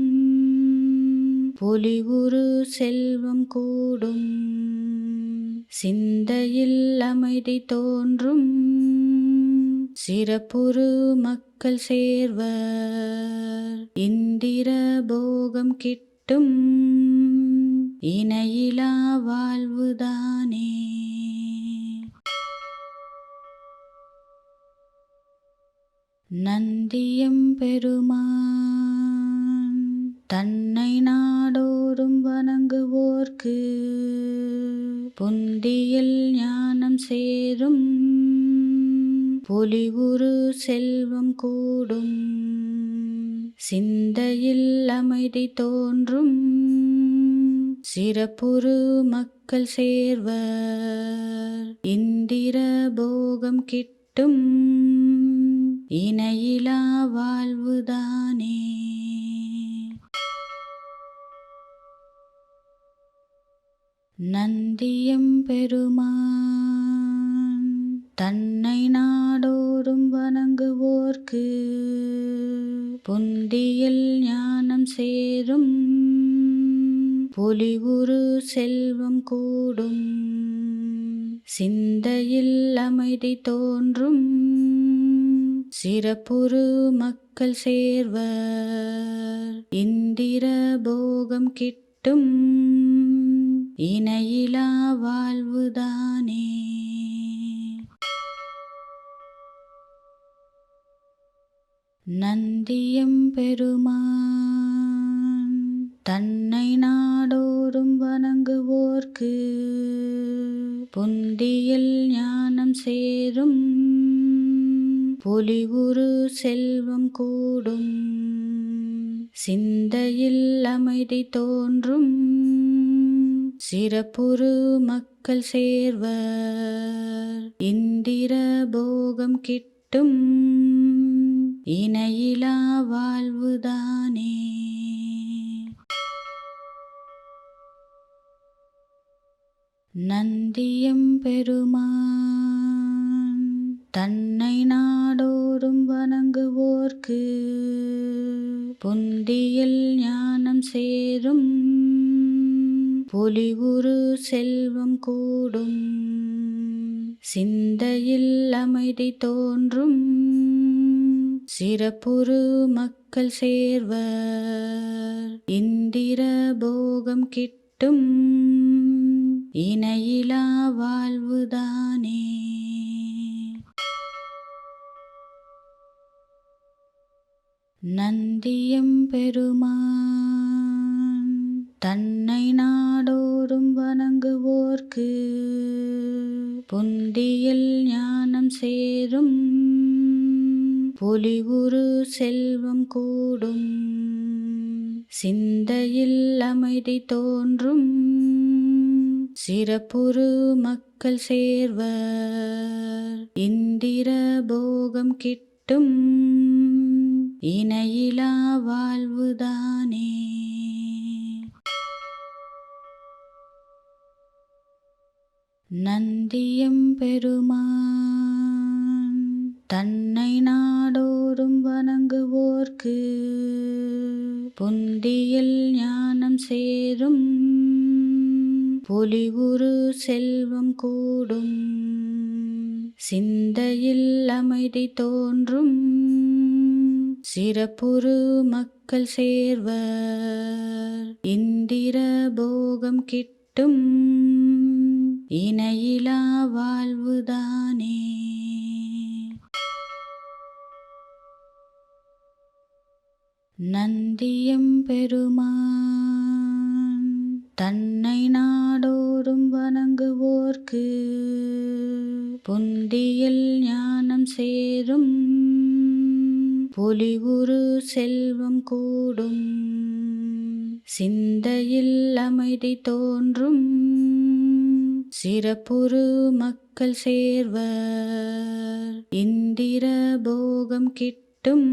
பொலிவுறு செல்வம் கூடும் சிந்தையில் அமைதி தோன்றும் சிறப்புறு மக்கள் சேர்வர் இந்திர போகம் கிட்டும் இணையிலா வாழ்வுதானே. நந்தியம் பெருமான் தன்னை நாடோறும் வணங்குவோர்க்கு புந்தியில் ஞானம் சேரும் பொலிவுறு செல்வம் கூடும் சிந்தையில் அமைதி தோன்றும் சிறப்புறு மக்கள் சேர்வர் இந்திர போகம் கிட்டும் இணையிலா வாழ்வுதானே. நந்தியம் பெருமான் தன்னை நாடோறும் வணங்குவோர்க்கு புந்தியில் ஞானம் சேரும் பொலிவுறு செல்வம் கூடும் சிந்தையில் அமைதி தோன்றும் சிறப்புறு மக்கள் சேர்வர் இந்திர போகம் கிட்டும் இணையிலா வாழ்வுதானே. நந்தியம் பெருமான் தன்னை நாடோறும் வணங்குவோர்க்கு புந்தியில் ஞானம் சேரும் பொலிவுறு செல்வம் கூடும் சிந்தையில் அமைதி தோன்றும் சிறப்புறு மக்கள் சேர்வர் இந்திர போகம் கிட்டும் இணையிலா வாழ்வுதானே. நந்தியம் பெருமான் தன்னை நாடோறும் வணங்குவோர்க்கு புந்தியில் ஞானம் சேரும் பொலிவுறு செல்வம் கூடும் சிந்தையில் அமைதி தோன்றும் சிறப்புறு மக்கள் சேர்வர் இந்திர போகம் கிட்டும் இணையிலா வாழ்வுதானே. நந்தியம் பெருமான் தன்னை நாடோறும் வணங்குவோர்க்கு புந்தியில் ஞானம் சேரும் பொலிவுறு செல்வம் கூடும் சிந்தையில் அமைதி தோன்றும் சிறப்புறு மக்கள் சேர்வர் இந்திர போகம் கிட்டும் இணையிலா வாழ்வுதானே. நந்தியம் பெருமான் தன்னை நாடோறும் வணங்குவோர்க்கு புந்தியில் ஞானம் சேரும் பொலிவுறு செல்வம் கூடும் சிந்தையில் அமைதி தோன்றும் சிறப்புறு மக்கள் சேர்வர் இந்திர போகம் கிட்டும் இணையிலா வாழ்வுதானே. நந்தியம் பெருமான் தன்னை நாடோறும் வணங்குவோர்க்கு புந்தியில் ஞானம் சேரும் பொலிவுறு செல்வம் கூடும் சிந்தையில் அமைதி தோன்றும் சிறப்புறு மக்கள் சேர்வர் இந்திர போகம் கிட்டும் இணையிலா வாழ்வுதானே. நந்தியம் பெருமான் தன்னை நாடோறும் வணங்குவோர்க்கு புந்தியில் ஞானம் சேரும் பொலிவுறு செல்வம் கூடும் சிந்தையில் அமைதி தோன்றும் சிறப்புறு மக்கள் சேர்வர் இந்திர போகம் கிட்டும் இணையிலா வாழ்வுதானே. நந்தியம் பெருமான் தன்னை நாடோறும் வணங்குவோர்க்கு புந்தியில் ஞானம் சேரும் பொலிவுறு செல்வம் கூடும் சிந்தையில் அமைதி தோன்றும் சிறப்புறு மக்கள் சேர்வர் இந்திர போகம் கிட்டும்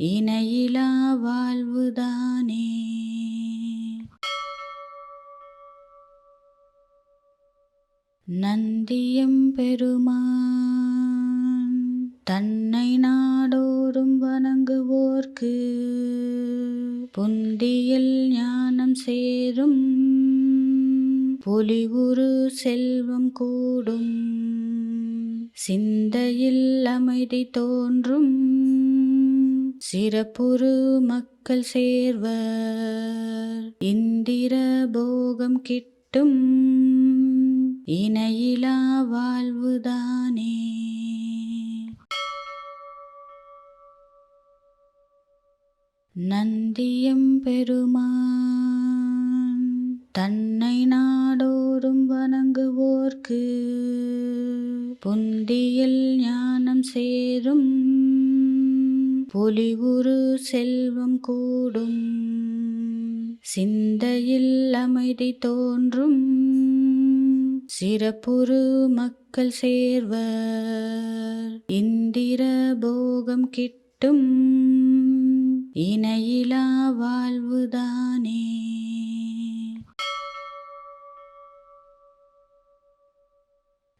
இணையிலா வாழ்வுதானே. நந்தியம் பெருமான் தன்னை நாடோறும் வணங்குவோர்க்கு புந்தியில் ஞானம் சேரும் பொலிவுறு செல்வம் கூடும் சிந்தையில் அமைதி தோன்றும் சிறப்புறு மக்கள் சேர்வர் இந்திர போகம் கிட்டும் இணையிலா வாழ்வுதானே. நந்தியம் பெருமான் தன்னை நாடோறும் வணங்குவோர்க்கு புந்தியில் ஞானம் சேரும் பொலிவுறு செல்வம் கூடும் சிந்தையில் அமைதி தோன்றும் சிறப்புறு மக்கள் சேர்வர் இந்திர போகம் கிட்டும் இணையிலா வாழ்வுதானே.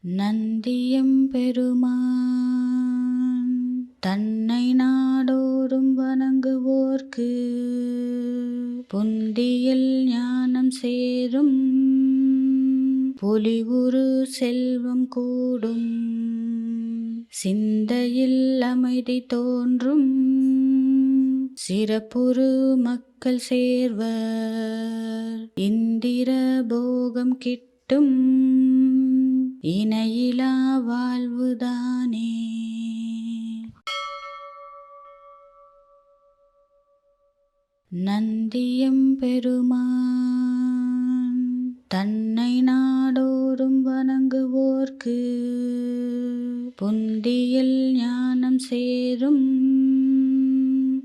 நந்தியம் பெருமான் தன்னை நாடோறும் வணங்குவோர்க்கு புந்தியில் ஞானம் சேரும் பொலிவுறு செல்வம் கூடும் சிந்தையில் அமைதி தோன்றும் சிறப்புறு மக்கள் சேர்வர் இந்திர போகம் கிட்டும் இணையிலா வாழ்வுதானே. நந்தியம் பெருமான் தன்னை நாடோறும் வணங்குவோர்க்கு புந்தியில் ஞானம் சேரும்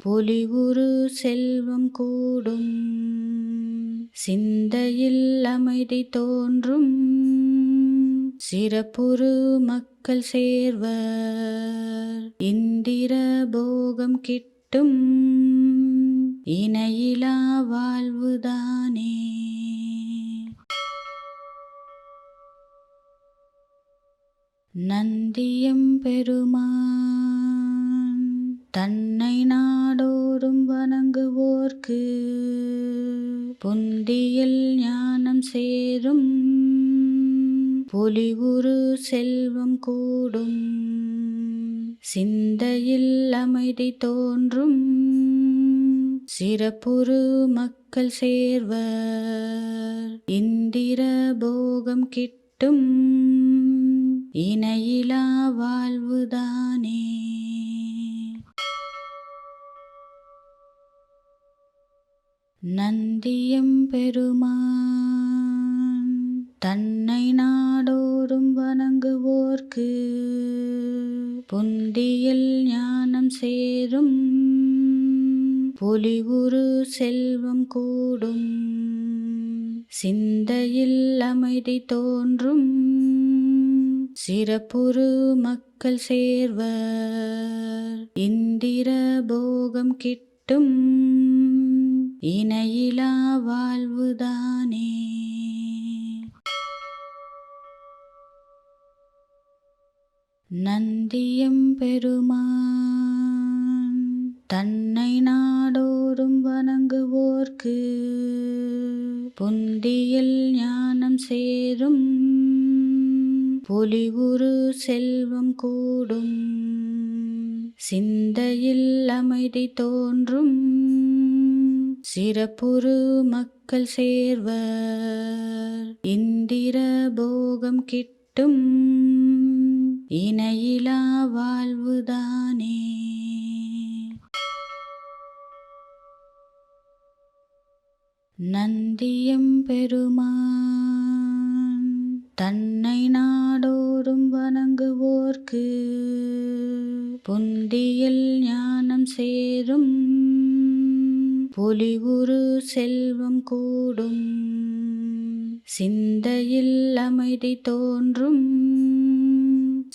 பொலிவுறு செல்வம் கூடும் சிந்தையில் அமைதி தோன்றும் சிறப்புறு மக்கள் சேர்வர் இந்திர போகம் கிட்டும் இணையிலா வாழ்வுதானே. நந்தியம் பெருமான் தன்னை நாடோறும் வணங்குவோர்க்கு புந்தியில் ஞானம் சேரும் பொலிவுறு செல்வம் கூடும் சிந்தையில் அமைதி தோன்றும் சிறப்புறு மக்கள் சேர்வர் இந்திர போகம் கிட்டும் இணையிலா வாழ்வுதானே. நந்தியம் பெருமான் தன்னை நாடோறும் வணங்குவோர்க்கு புந்தியில் ஞானம் சேரும் பொலிவுறு செல்வம் கூடும் சிந்தையில் அமைதி தோன்றும் சிறப்புறு மக்கள் சேர்வர் இந்திர போகம் கிட்டும் இணையிலா வாழ்வுதானே. நந்தியம் பெருமான் தன்னை நாடோறும் வணங்குவோர்க்கு புந்தியில் ஞானம் சேரும் பொலிவுறு செல்வம் கூடும் சிந்தையில் அமைதி தோன்றும் சிறப்புறு மக்கள் சேர்வர் இந்திர போகம் கிட்டும் இணையிலா வாழ்வுதானே. நந்தியம் பெருமான் தன்னை நாடோறும் வணங்குவோர்க்கு புந்தியில் ஞானம் சேரும் பொலிவுறு செல்வம் கூடும் சிந்தையில் அமைதி தோன்றும்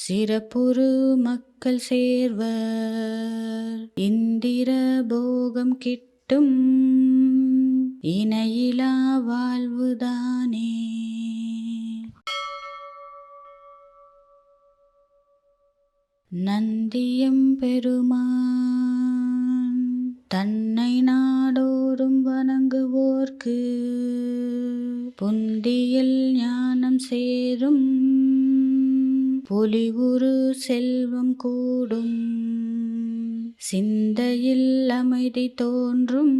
சிறப்புறு மக்கள் சேர்வர் இந்திர போகம் கிட்டும் இணையிலா வாழ்வுதானே. நந்தியம் பெருமான் தன்னை நாடோறும் வணங்குவோர்க்கு புந்தியில் ஞானம் சேரும் பொலிவுறு செல்வம் கூடும் சிந்தையில் அமைதி தோன்றும்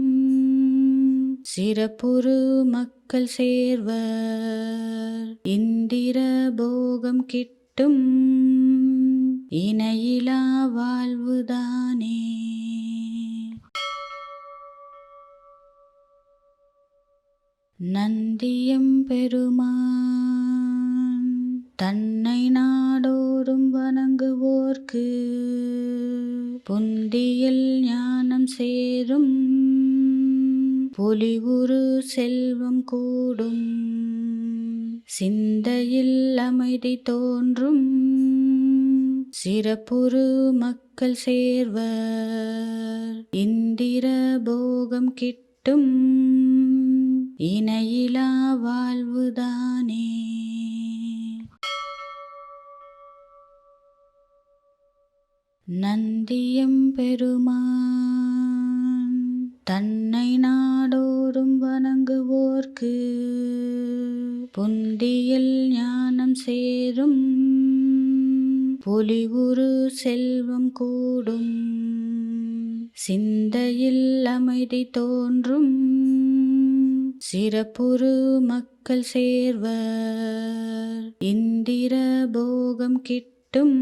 சிறப்புறு மக்கள் சேர்வர் இந்திர போகம் கிட்டும் இணையிலா வாழ்வுதானே. நந்தியம் பெருமான் தன்னை நாடோறும் வணங்குவோர்க்கு புந்தியில் ஞானம் சேரும் பொலிவுறு செல்வம் கூடும் சிந்தையில் அமைதி தோன்றும் சிறப்புறு மக்கள் சேர்வர் இந்திர போகம் கிட்டும் இணையிலா வாழ்வுதானே. நந்தியம் பெருமான் தன்னை நாடோறும் வணங்குவோர்க்கு புந்தியில் ஞானம் சேரும் பொலிவுறு செல்வம் கூடும் சிந்தையில் அமைதி தோன்றும் சிறப்புறு மக்கள் சேர்வர் இந்திர போகம் கிட்டும்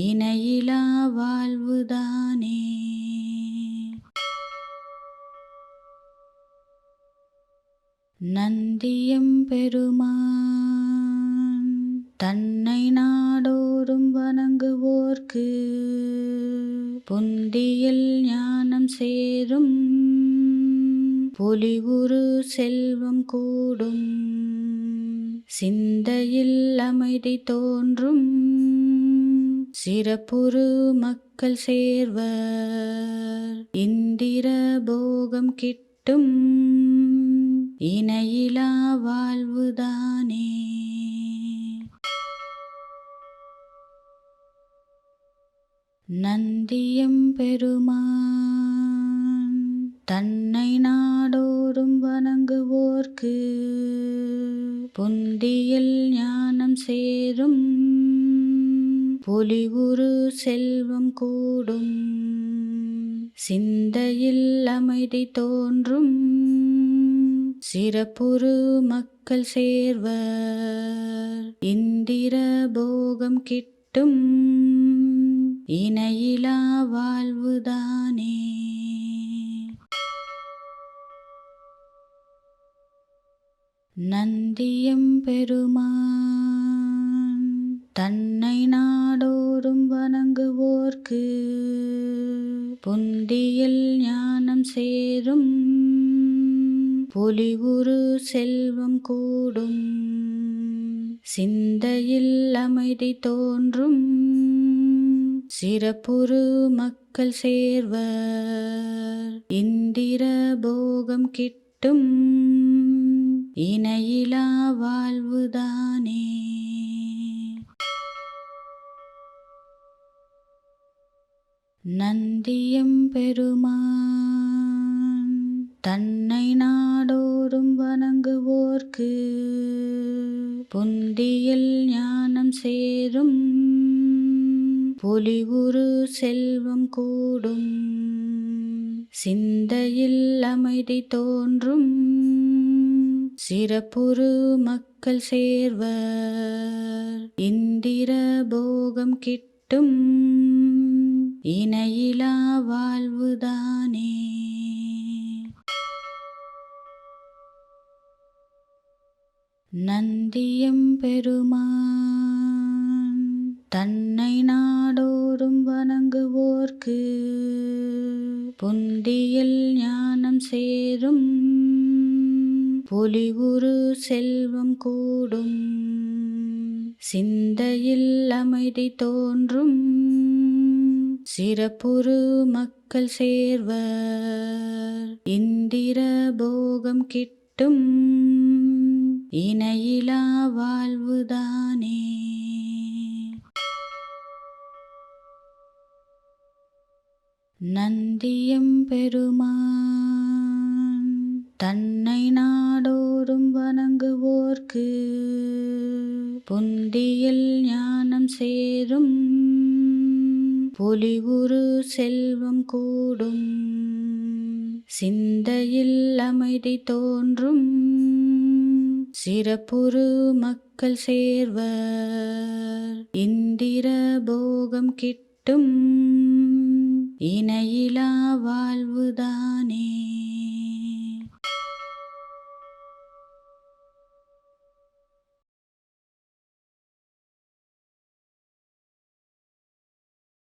இணையிலா வாழ்வுதானே. நந்தியம் பெருமான் தன்னை நாடோறும் வணங்குவோர்க்கு புந்தியில் ஞானம் சேரும் பொலிவுறு செல்வம் கூடும் சிந்தையில் அமைதி தோன்றும் சிறப்புறு மக்கள் சேர்வர் இந்திர போகம் கிட்டும் இணையிலா வாழ்வுதானே. நந்தியம் பெருமான் தன்னை நாடோறும் வணங்குவோர்க்கு புந்தியில் ஞானம் சேரும் பொலிவுறு செல்வம் கூடும் சிந்தையில் அமைதி தோன்றும் சிறப்புறு மக்கள் சேர்வர் இந்திர போகம் கிட்டும் இணையிலா வாழ்வுதானே. நந்தியம் பெருமான் தன்னை நாடோறும் வணங்குவோர்க்கு புந்தியில் ஞானம் சேரும் பொலிவுறு செல்வம் கூடும் சிந்தையில் அமைதி தோன்றும் சிறப்புறு மக்கள் சேர்வர் இந்திர போகம் கிட்டும் இணையிலா வாழ்வுதானே. நந்தியம் பெருமான் தன்னை நாடோறும் வணங்குவோர்க்கு புந்தியில் ஞானம் சேரும் பொலிவுறு செல்வம் கூடும் சிந்தையில் அமைதி தோன்றும் சிறப்புறு மக்கள் சேர்வர் இந்திர போகம் கிட்டும் கிட்டும், இணையிலா வாழ்வுதானே. நந்தியம் பெருமான் தன்னை நாடோறும் வணங்குவோர்க்கு புந்தியில் ஞானம் சேரும் பொலிவுறு செல்வம் கூடும் சிந்தையில் அமைதி தோன்றும் சிறப்புறு மக்கள் சேர்வர் இந்திர போகம் கிட்டும், இணையிலா வாழ்வுதானே. நந்தியம் பெருமான் தன்னை நாடோறும் வணங்குவோர்க்கு புந்தியில் ஞானம் சேரும் பொலிவுறு செல்வம் கூடும் சிந்தையில் அமைதி தோன்றும் சிறப்புறு மக்கள் சேர்வர் இந்திர போகம் கிட்டும் இணையிலா வாழ்வுதானே. நந்தியம் பெருமான் தன்னை நாடோறும் வணங்குவோர்க்கு புந்தியில் ஞானம் சேரும் பொலிவுறு செல்வம் கூடும் சிந்தையில் அமைதி தோன்றும் சிறப்புறு மக்கள் சேர்வர் இந்திர போகம் கிட்டும் இணையிலா வாழ்வுதானே. நந்தியம் பெருமான் தன்னை நாடோறும் வணங்குவோர்க்கு புந்தியில் ஞானம் சேரும், பொலிவுறு செல்வம் கூடும், சிந்தையில் அமைதி தோன்றும், சிறப்புறு மக்கள் சேர்வர், இந்திர போகம் கிட்டும், இணையிலா வாழ்வுதானே.